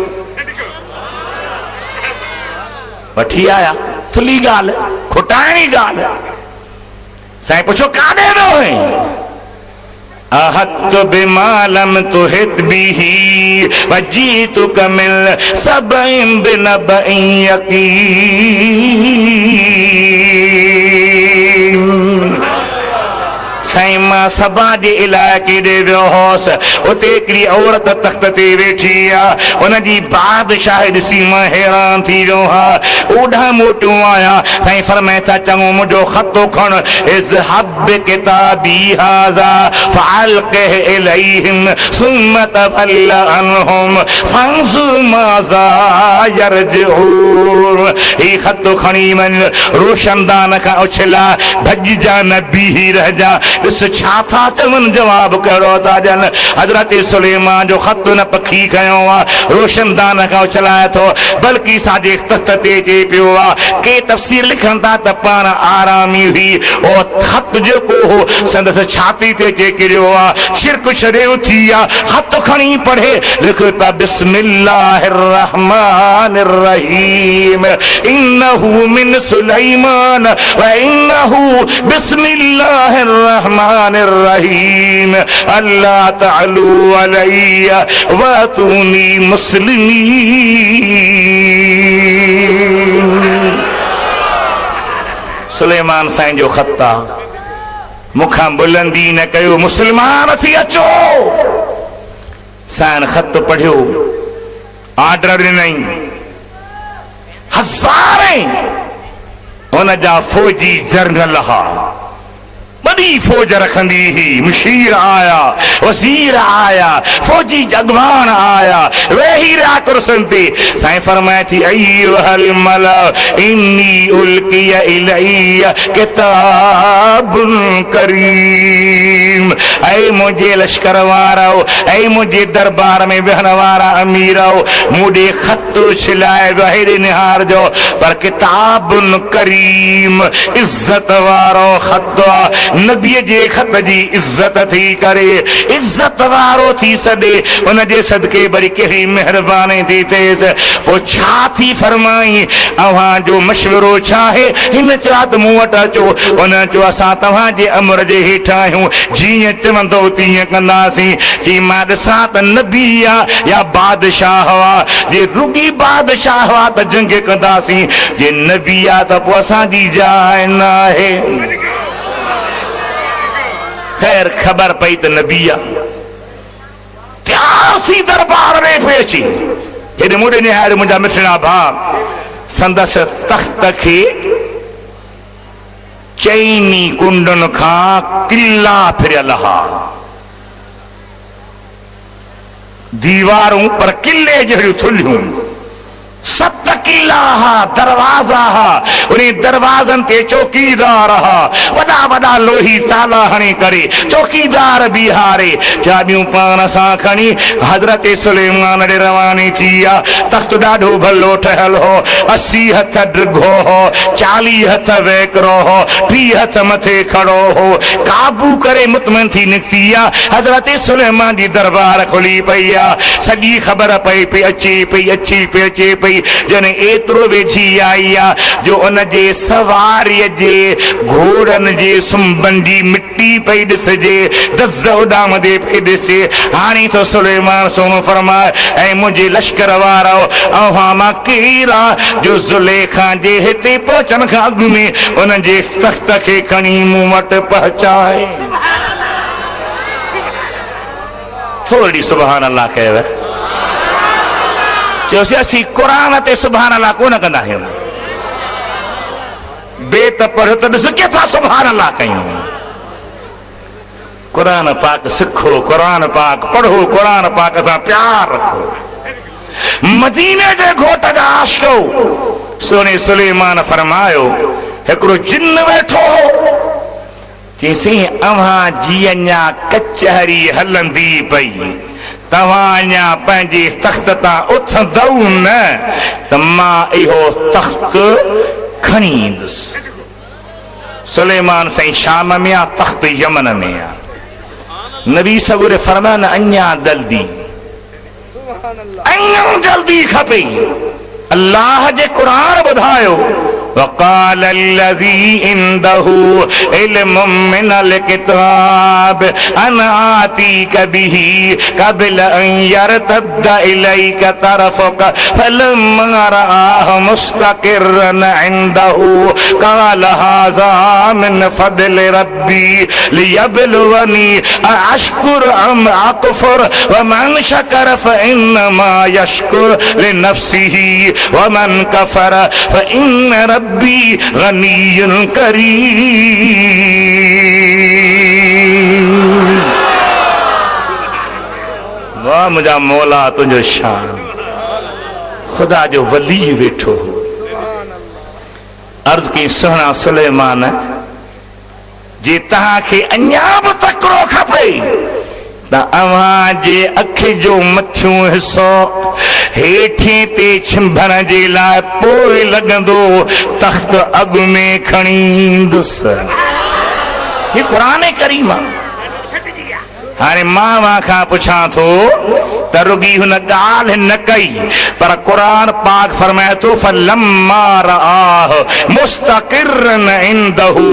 वठी आया थुली ॻाल्हि खुटाइणी ॻाल्हि साईं पुछो काॾे वियो आहीं अहत बिमालम तुहित बिही वजीतुक मिल सबइन बिनबइन यकीन साईं मां सभा जे इलाइक़े ॾे वियो हुउसि उते हिकिड़ी औरत तख़्त ते वेठी आहे उनजी बादशाही ॾिसी मां हैरान थी वियो आहियां ओॾां मोटियो आहियां साईं फरमाए था चङो मुंहिंजो ख़तो खण इज़हब किताबी हाज़ा फ़अल्क़िह इलैहिम सुम्म तवल्ल अन्हुम फ़ंज़ुर माज़ा यरजिऊन ही ख़तो खणी वञ रोशनदान खां उछला भॼिजा न बीही रहजा ॾिस छा था चवनि जवाब कहिड़ो था ॾियनि हज़रत सुलेमान जो ख़त न पखी खयो आहे रोशनदान खां उछलाए थो बल्कि साॼे तख़्त ते अचे पियो आहे के तफ़सीर लिखनि था त पाण आरामी हुई ओ ख़त जेको हो संदसि छाती ते अचे किरियो आहे शिरक छॾे उथी आहे ख़त खणी पढ़े लिखो था बिस्मिल्लाहिर रहमानिर रहीम इन्नहु मिन सुलैमान व इन्नहु बिस्मिल्लाहिर रहमानिर रहीम अल्लाह तअलू अलैया वतूनी मुस्लिमीन सुलेमान साईं जो ख़त आहे मूंखां बुलंदी न कयो मुस्लमान थी अचो साईं ख़त पढ़ियो आर्डर ॾिनई हज़ारे हुन जा फ़ौजी जनरल हुआ बड़ी फौज रखंदी ही। मुशीर आया, वजीर आया, फौजी अगवान आया, वेही रहा कुर्सन ते। साईं फरमाए थी अय्युहल मला इन्नी उल्किया इलैया किताबुन करीम। ऐ मुझे लश्कर वारो, ऐ मुझे दरबार में बहन वारा अमीरो, मुझे खत छिलाए वहीरे निहार जो पर किताबुन करीम इज्जत वारो खत। नबी जे खत जी इज्जत थी करे, इज्जत वारो थी सदे, उन जे सदके बड़ी कहिड़ी मेहरबानी थी थिएस। पोइ छा थी फरमाई अव्हां जो मशवरो छा आहे? हिन चयो त मूं वटि अचो। उन चयो असां तव्हांजे अमर जे हेठां आहियूं, जीअं चवंदो तीअं कंदासीं। कि मां ॾिसां त नबी आहे या बादशाह हुआ। जे रुगी बादशाह हुआ त जंग कंदासीं, जे नबी आहे त पोइ असांजी जाइ न आहे। खैर ख़बर पई त नबी आहे। त्यासी दरबार में पे अची हेॾे मुड़े निहारे मुंहिंजा मिठड़ा भाउ संदसि तख़्त खे चइनी कुंडन खां किला फिरियल हा। दीवारूं पर किले जहिड़ियूं थुल्हियूं। 7 किला हा, दरवाजा हा, उन दरवाजन ते चौकीदार हा। वॾा वॾा लोही ताला हणी करे चौकीदार बिहारे चाबियूं पान सां खणी हज़रत सुलेमान ॾे रवानी थी आहे। तख़्त ॾाढो भलो ठहियल हो। 80 हथ ड्रिघो हो, 40 हथ वेकरो हो, 30 हथ मथे खड़ो हो। काबू करे मुतमइन थी निकिती आहे। हज़रत सुलेमान जी दरबार खुली पई आहे। सॼी ख़बर पई पई अचे पई अची पई अचे पई। जने एतिरो वेझी आई आहे जो उन जे सवारीअ जे घोड़नि जे सुंबनि जी मिट्टी पई ॾिसजे, दज़ उॾामदे पई ॾिसे। हाणे तो सुलेमान सोनो फरमाए ऐं मुंहिंजे लश्कर वारो अव्हां मां केरु आहे जो ज़ुलेखा जे हिते पहुचण खां अॻु में उन जे तख़्त खे खणी मूं वटि पहुचाए। थोरी सुभान अल्लाह कयव। चयोसीं असीं क़ुरान ते सुभान अल्लाह कोन कंदा आहियूं। बेत पढ़ो त ॾिस केतिरा सुभान अल्लाह कयूं। क़ुरान पाक सिखो, क़ुरान पाक पढ़ो, क़ुरान पाक सां प्यार रखो। मदीने जे घोट जा आशिको सोने सुलेमान फरमायो हिकिड़ो जिन वेठो चईसीं अव्हां जी अञा कचहरी हलंदी पई, तव्हां अञा पंहिंजे तख़्त तां उथंदव न त मां इहो तख़्त खणी ईंदुसि। सुलेमान साईं शाम में आहे, तख़्त यमन में आहे। नबी सगुर फरमान अञा जल्दी, अञा जल्दी खपे। अल्लाह जे क़ुरान ॿुधायो वक़ाल الذي عنده علم من الكتاب أنا آتيك به قبل أن يرتد إليك طرفك فلما رآه مستقرا عنده قال هذا من فضل ربي ليبلوني أشكر أم أكفر ومن شكر فإنما يشكر لنفسه ومن كفر فإن रब्बी गनीयुन करीम। वाह मुंहिंजा मौला तुंहिंजो शान। खुदा जो वली वेठो हो। अर्ज़ कई सुहिणा सुलेमान जे तव्हांखे अञा बि तकिड़ो खपे त अव्हां जे अखि जो मथियों हिसो हेठे ते छिंभण जे लाइ पोइ लॻंदो तख़्त अॻु में खणी ईंदुसि। ही क़ुरान करीम आहे। हाणे मां खां पुछां थो त रुगी हुन ॻाल्हि न कई पर क़ुरान पाक फरमाए थो फलम्मा रआह मुस्तक़िरन इंदहु,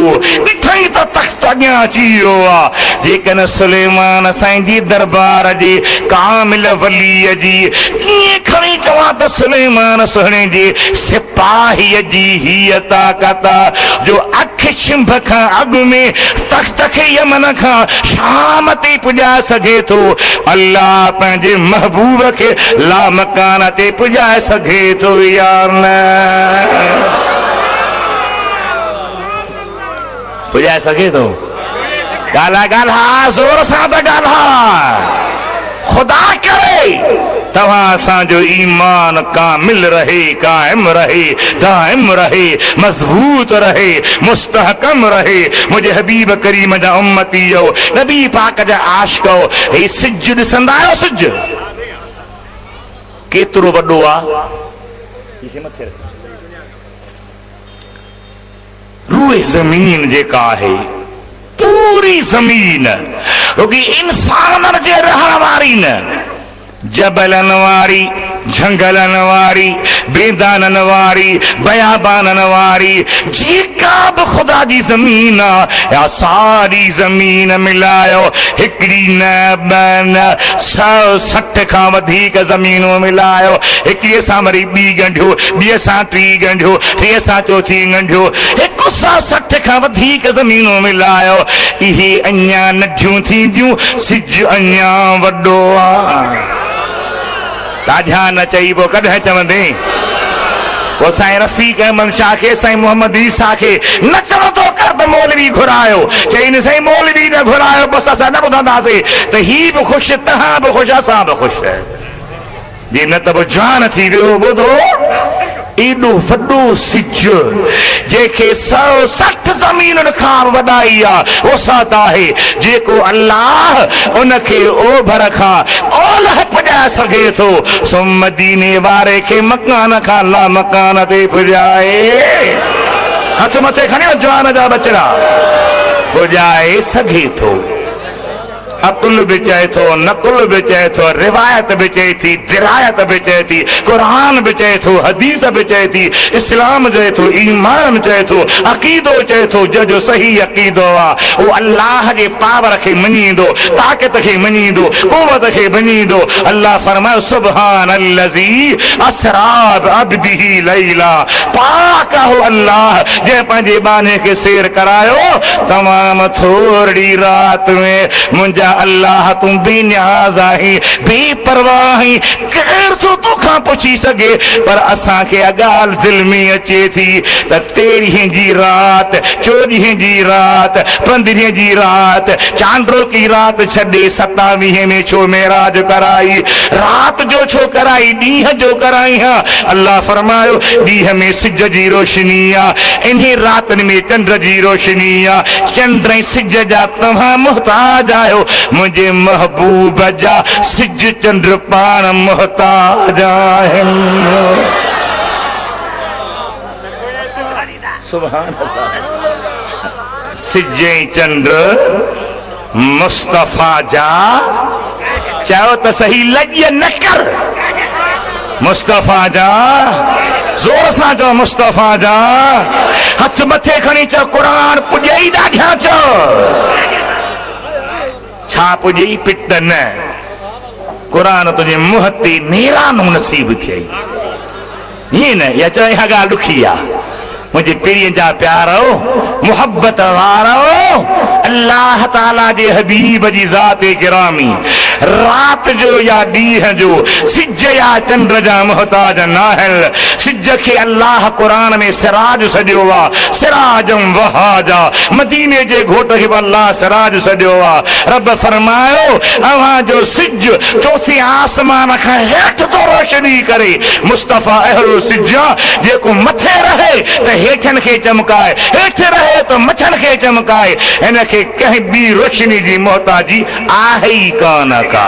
ॾिठई त तख़्त अॻियां अची वियो आहे। जेकॾहिं सुलेमान साईं जी दरबार जे कामिल वलीअ जी ईअं खणी चवां त सुलेमान सुहिणे जे सिपाहीअ जी हीअ ताक़त जो अखि छिंभ खां अॻु में तख़्त खे यमन खां शाम ते पुॼाए सघे थो। अल्लाह पंहिंजे महबूब खे लामकान ते पुॼाए सघे थो या न? पुॼाए सघे थो? गाला गाला जोर सां त गाला खुदा करे तव्हां असांजो ईमान कामिल रहे, कायम रहे, दाइम रहे, मज़बूत रहे, मुस्तहकम रहे। मुंहिंजे हबीब करीम जा उम्मती हो, नबी पाक जा आशिक़ो, हे सिज ॾिसंदा आहियो? सिज केतिरो वॾो आहे? रूए ज़मीन जेका आहे, पूरी ज़मीन रुॻी इंसाननि जे रहण वारी न, जबलनि वारी, झंगलनि वारी, बेदाननि वारी, बयाबाननि वारी, जेका बि ख़ुदा जी ज़मीन आहे, या सारी ज़मीन मिलायो, हिकिड़ी न ॿ न 160 खां वधीक ज़मीनूं मिलायो, हिकिड़ीअ सां वरी ॿी ॻंढियूं, ॿीअ सां टी ॻंढियूं, टीअ सां चोथी ॻंढियूं, 160 खां वधीक ज़मीनूं मिलायो, इहे अञा नंढियूं थींदियूं, सिज अञा वॾो आहे। ताजा न चई पोइ कॾहिं चवंदे? पोइ साईं रफ़ीक अहमद शाह खे, साईं मोहम्मद ईसा खे नचण थो कर त मौलवी घुरायो, चई साईं मौलवी न घुरायो, बसि असां न ॿुधंदासीं त ही बि ख़ुशि, तव्हां बि ख़ुशि, असां बि ख़ुशि। जी न त पोइ जान थी वियो। ॿुधो, एॾो वॾो सिज जंहिंखे 160 ज़मीनुनि खां वॾाई आहे, वसात आहे, जेको अल्लाह उनखे ओभर खां ओलह पुॼाए सघे थो, सो मदीने वारे खे मकान खां ला मकान ते पुॼाए, हथ मथे खणी जवान जा बचड़ा, पुॼाए सघे थो। अकुल बि चए थो, नकुल बि चए थो, रिवायत बि चए थी, दिरायत बि चए थी, क़ुरान बि चए थो, हदीस बि चए थी, इस्लाम चए थो, ईमान चए थो, अक़ीदो चए थो। जो सही अक़ीदो आहे उहो अल्लाह जे पावर खे मञींदो, ताक़त खे मञींदो, क़ुवत खे मञींदो। अल्लाह फरमायो सुब्हानल्लज़ी असरा बिअब्दिही लैला, पाक हो अल्लाह जंहिं पंहिंजे बाने खे सैर करायो तमामु थोरी रात में। मुंहिंजा अल्लाह तूं बेनियाज़ आहीं, बेपरवाह आहीं, केरु थो तोखां पुछी सघे? पर असांखे ॻाल्हि दिलि में अचे थी त 13 जी रात, 14 जी रात, 15 जी रात, चांड्रो की रात छॾे 27 में छो मेराज कराई? रात जो छो कराई? ॾींहं जो कराई। हा, अल्लाह फरमायो ॾींहं में सिज जी रोशनी आहे, इन्ही रातनि में चंड जी रोशनी आहे। चंड ऐं सिज जा तव्हां मुहताज आहियो, मुंहिंजे महबूब जा सिज चंड पाण मुहताज आहिनि। सुभान अल्लाह। सिज ऐं चंड मुस्तफ़ा जा, चयो त सही, लॼ न कर, मुस्तफ़ा जा, जोर सां चओ, मुस्तफ़ा जा। हथ मथे खणी चओ, क़ुरान पुॼई ॾाढा चओ, छा पुॼई? पिट न, क़ुरान तुंहिंजे मुंहं ते नेरानो नसीब थियई। ईअं न, या चओ इहा ॻाल्हि ॾुखी आहे। मुंहिंजे पीढ़ीअ जा प्यारो, मुहबत वारो, अल्लाह ताला जे हबीब जी ज़ाते गिरामी, रात जो या ॾींहं जो, सिज या चंड जा मुहताज नाहिल। सिज खे अल्लाह क़ुरान में सिराज सॼियो आहे, सिराजम वहाजा। मदीने जे घोट खे बि अल्लाह सिराज सॼियो आहे। रब फरमायो अव्हां जो सिज चोथें आसमान खां हेठि थो रोशनी करे। मुस्तफ़ा अहिड़ो सिज आहे जेको मथे रहे त हेठनि खे चमकाए, हेठि रहे त मथनि खे चमकाए। हिन खे कंहिं ॿी रोशनी जी मोहताजी आहे ई कान का।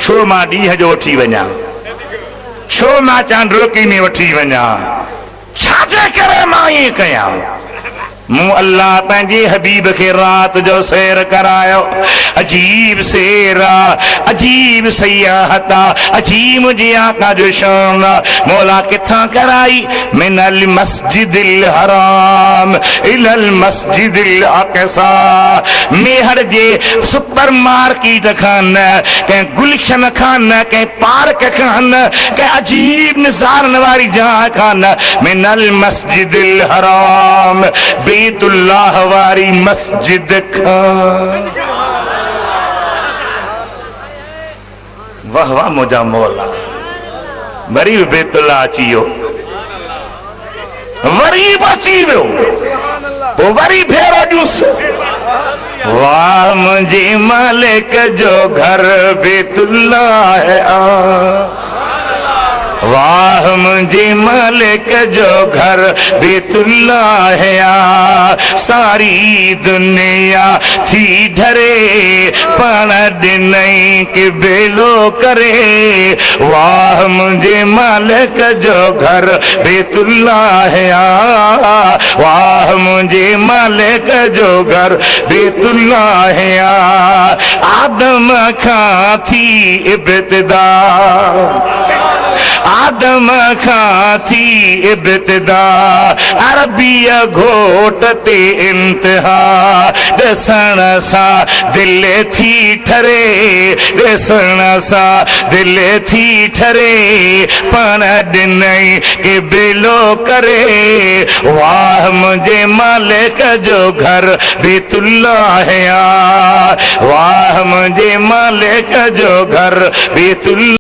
छो मां ॾींहं जो वठी वञा, छो मां चांड्रोकी में वठी वञा, छाजे करे मां ईअं कयां? मूं अल्लाह पंहिंजे हबीब खे रात जो सैर करायो। अजीब सैर आहे, अजीब सियाहत आहे, अजीब मुंहिंजे आका जो शान आहे। मौला किथां कराई? मिनल मस्जिदिल हराम इलल मस्जिदिल अक़सा। मेहर जे सुपर मार्केट खां न, कंहिं गुलशन खां न, कंहिं पार्क खां न, कंहिं अजीब निज़ारनि वारी जॻह खां न, मिनल मस्जिदिल हराम, बैतुल्लाह वारी मस्जिद खां। वाह वाह मुंहिंजा मौला। वरी बैतुल्लाह अची वियो, वरी अची वियो। पोइ वरी फेरो ॾियुसि, वाह मुंहिंजे मालिक जो घर बैतुल्लाह आहे, वाह मुंहिंजे मालिक जो घर बैतुल्लाह आहे। सारी दुनिया थी डरे पाण ॾिनई के बेलो करे, वाह मुंहिंजे मालिक जो घर बैतुल्लाह आहे, वाह मुंहिंजे मालिक जो घर बैतुल्लाह आहे। आदम खां थी इब्तिदा, आदम खां थी इब्तिदा, अरबीअ घोट ते इंतिहा, ॾिसण सां दिलि थी ठरे, ॾिसण सां दिलि थी ठरे, पाण ॾिनई के बेलो करे, वाह मुंहिंजे मालिक जो घर बैतुल्लाह आहे, वाह मुंहिंजे मालिक जो घर बैतुल्लाह